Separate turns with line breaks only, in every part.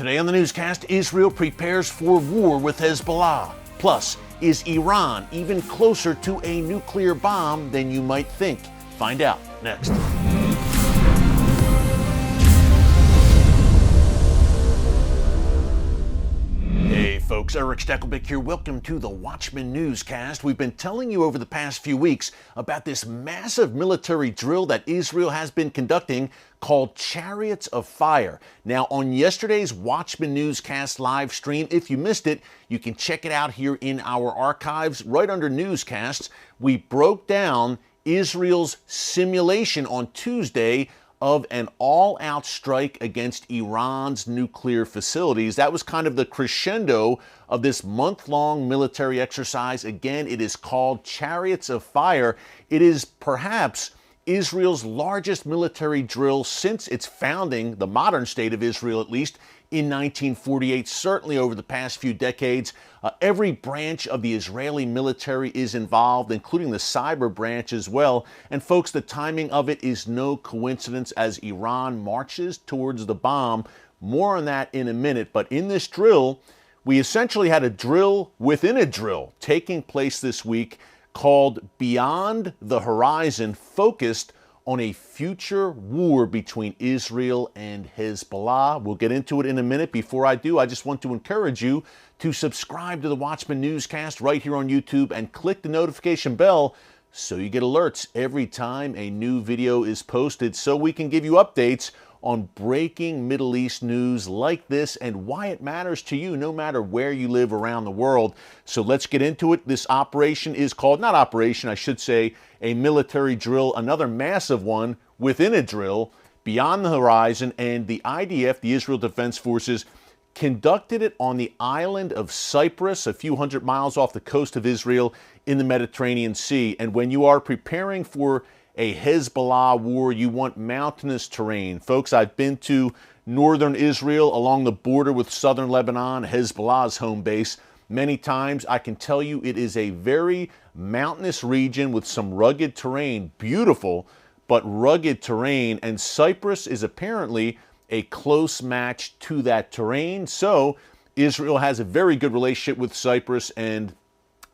Today on the newscast, Israel prepares for war with Hezbollah. Plus, is Iran even closer to a nuclear bomb than you might think? Find out next. Hey folks, Erick Stakelbeck here. Welcome to the Watchman Newscast. We've been telling you over the past few weeks about this massive military drill that Israel has been conducting called Chariots of Fire. Now, on yesterday's Watchman Newscast live stream, if you missed it, you can check it out here in our archives right under Newscasts. We broke down Israel's simulation on Tuesday of an all-out strike against Iran's nuclear facilities. That was kind of the crescendo of this month-long military exercise. Again, it is called Chariots of Fire. It is perhaps Israel's largest military drill since its founding, the modern state of Israel at least, in 1948, certainly over the past few decades. Every branch of the Israeli military is involved, including the cyber branch as well. And folks, the timing of it is no coincidence as Iran marches towards the bomb. More on that in a minute. But in this drill, we essentially had a drill within a drill taking place this week called Beyond the Horizon, focused on a future war between Israel and Hezbollah. We'll get into it in a minute. Before I do, I just want to encourage you to subscribe to the Watchman Newscast right here on YouTube and click the notification bell so you get alerts every time a new video is posted, so we can give you updates on breaking Middle East news like this and why it matters to you no matter where you live around the world. So let's get into it. This operation is called, not operation, I should say, a military drill, another massive one within a drill, Beyond the Horizon, and the IDF, the Israel Defense Forces, conducted it on the island of Cyprus, a few hundred miles off the coast of Israel in the Mediterranean Sea. And when you are preparing for a Hezbollah war, you want mountainous terrain. Folks, I've been to northern Israel along the border with southern Lebanon, Hezbollah's home base, many times. I can tell you it is a very mountainous region with some rugged terrain, beautiful, but rugged terrain. And Cyprus is apparently a close match to that terrain. So Israel has a very good relationship with Cyprus, and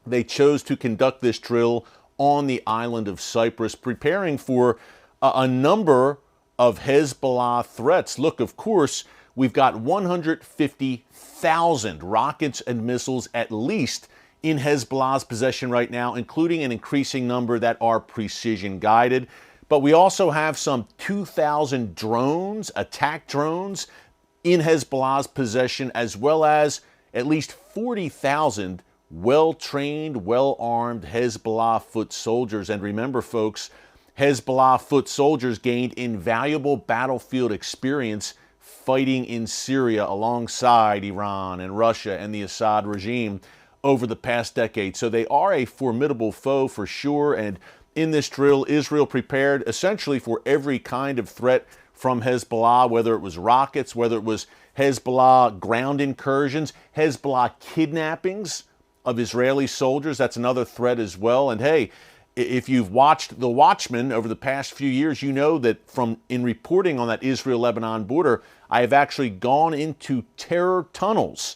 they chose to conduct this drill on the island of Cyprus, preparing for a number of Hezbollah threats. Look, of course, we've got 150,000 rockets and missiles at least in Hezbollah's possession right now, including an increasing number that are precision guided. But we also have some 2,000 drones, attack drones, in Hezbollah's possession, as well as at least 40,000 well-trained, well-armed Hezbollah foot soldiers. And remember, folks, Hezbollah foot soldiers gained invaluable battlefield experience fighting in Syria alongside Iran and Russia and the Assad regime over the past decade. So they are a formidable foe for sure. And in this drill, Israel prepared essentially for every kind of threat from Hezbollah, whether it was rockets, whether it was Hezbollah ground incursions, Hezbollah kidnappings of Israeli soldiers. That's another threat as well. And hey, if you've watched The Watchman over the past few years, you know that in reporting on that Israel-Lebanon border, I have actually gone into terror tunnels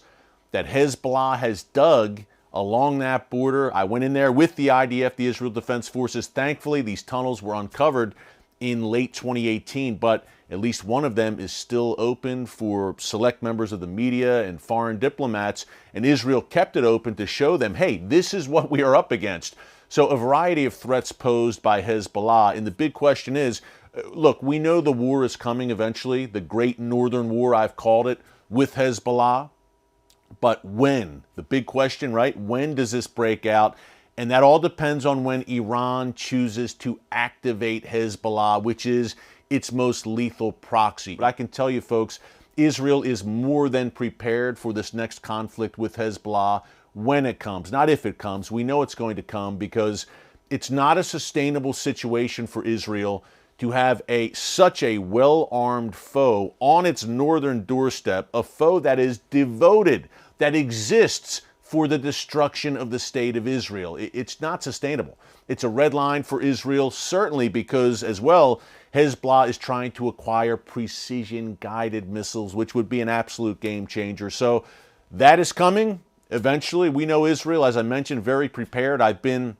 that Hezbollah has dug along that border. I went in there with the IDF, the Israel Defense Forces. Thankfully, these tunnels were uncovered in late 2018, but at least one of them is still open for select members of the media and foreign diplomats, and Israel kept it open to show them, hey, this is what we are up against. So a variety of threats posed by Hezbollah, and the big question is, look, we know the war is coming eventually, the Great Northern War, I've called it, with Hezbollah, but when? The big question, right? When does this break out? And that all depends on when Iran chooses to activate Hezbollah, which is its most lethal proxy. But I can tell you, folks, Israel is more than prepared for this next conflict with Hezbollah when it comes. Not if it comes. We know it's going to come because it's not a sustainable situation for Israel to have such a well-armed foe on its northern doorstep, a foe that is devoted, that exists for the destruction of the state of Israel. It's not sustainable. It's a red line for Israel, certainly because, as well, Hezbollah is trying to acquire precision-guided missiles, which would be an absolute game changer. So that is coming eventually. We know Israel, as I mentioned, very prepared. I've been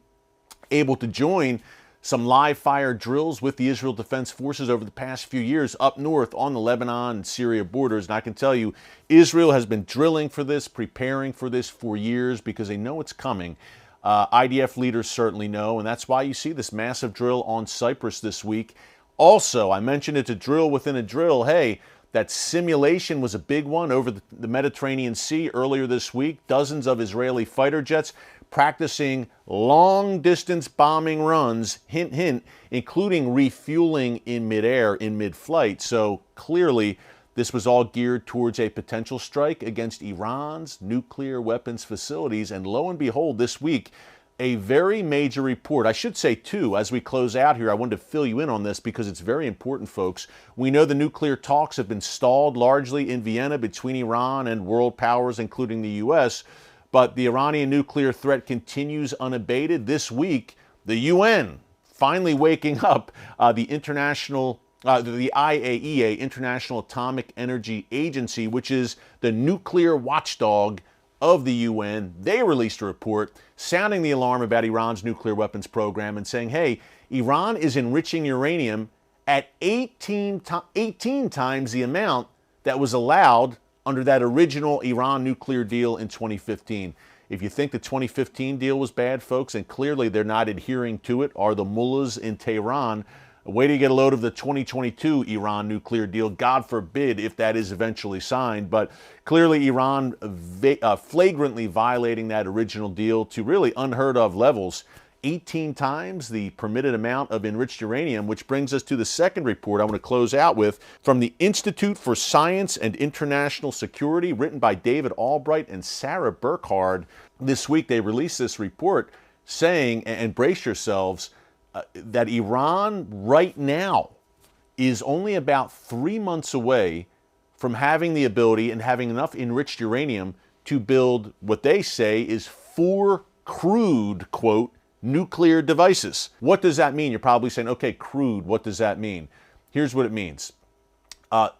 able to join some live fire drills with the Israel Defense Forces over the past few years up north on the Lebanon and Syria borders. And I can tell you, Israel has been drilling for this, preparing for this for years because they know it's coming. IDF leaders certainly know, and that's why you see this massive drill on Cyprus this week. Also, I mentioned it's a drill within a drill. Hey, that simulation was a big one over the Mediterranean Sea earlier this week. Dozens of Israeli fighter jets practicing long-distance bombing runs, hint, hint, including refueling in midair, in mid-flight. So clearly, this was all geared towards a potential strike against Iran's nuclear weapons facilities. And lo and behold, this week, a very major report. I should say, too, as we close out here, I wanted to fill you in on this because it's very important, folks. We know the nuclear talks have been stalled largely in Vienna between Iran and world powers, including the U.S., but the Iranian nuclear threat continues unabated. This week, the UN finally waking up. The IAEA, International Atomic Energy Agency, which is the nuclear watchdog of the UN, they released a report sounding the alarm about Iran's nuclear weapons program and saying, hey, Iran is enriching uranium at 18 times the amount that was allowed under that original Iran nuclear deal in 2015. If you think the 2015 deal was bad, folks, and clearly they're not adhering to it, are the mullahs in Tehran, way to get a load of the 2022 Iran nuclear deal. God forbid if that is eventually signed. But clearly Iran flagrantly violating that original deal to really unheard of levels. 18 times the permitted amount of enriched uranium, which brings us to the second report I want to close out with from the Institute for Science and International Security, written by David Albright and Sarah Burkhard. This week they released this report saying, and brace yourselves, that Iran right now is only about 3 months away from having the ability and having enough enriched uranium to build what they say is 4 crude, quote, nuclear devices. What does that mean? You're probably saying, okay, crude, what does that mean? Here's what it means.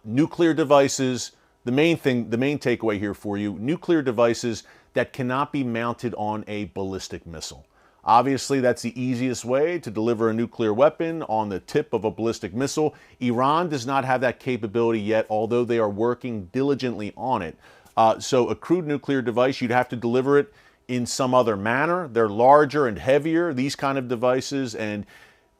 Nuclear devices, the main takeaway here for you, nuclear devices that cannot be mounted on a ballistic missile. Obviously, that's the easiest way to deliver a nuclear weapon on the tip of a ballistic missile. Iran does not have that capability yet, although they are working diligently on it. So a crude nuclear device, you'd have to deliver it in some other manner. They're larger and heavier, these kind of devices. And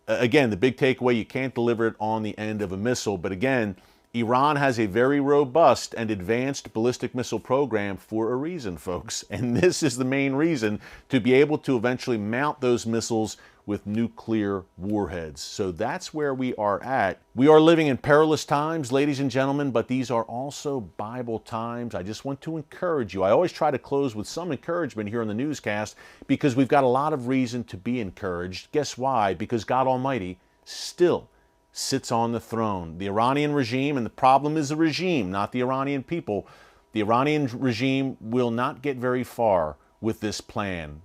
again, the big takeaway, you can't deliver it on the end of a missile. But again, Iran has a very robust and advanced ballistic missile program for a reason, folks. And this is the main reason, to be able to eventually mount those missiles with nuclear warheads. So that's where we are at. We are living in perilous times, ladies and gentlemen, but these are also Bible times. I just want to encourage you. I always try to close with some encouragement here on the newscast because we've got a lot of reason to be encouraged. Guess why? Because God Almighty still sits on the throne. The Iranian regime, and the problem is the regime, not the Iranian people, the Iranian regime will not get very far with this plan.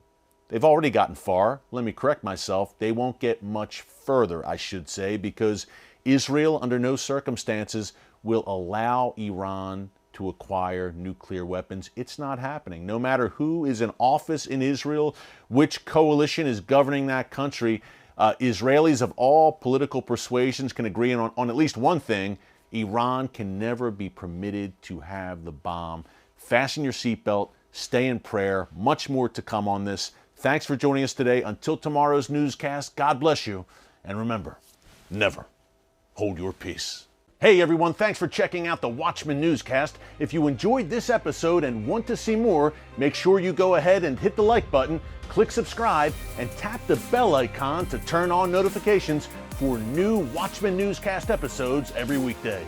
They've already gotten far. Let me correct myself. They won't get much further, I should say, because Israel, under no circumstances, will allow Iran to acquire nuclear weapons. It's not happening. No matter who is in office in Israel, which coalition is governing that country, Israelis of all political persuasions can agree on at least one thing: Iran can never be permitted to have the bomb. Fasten your seatbelt, stay in prayer. Much more to come on this. Thanks for joining us today. Until tomorrow's newscast, God bless you. And remember, never hold your peace. Hey everyone, thanks for checking out the Watchman Newscast. If you enjoyed this episode and want to see more, make sure you go ahead and hit the like button, click subscribe, and tap the bell icon to turn on notifications for new Watchman Newscast episodes every weekday.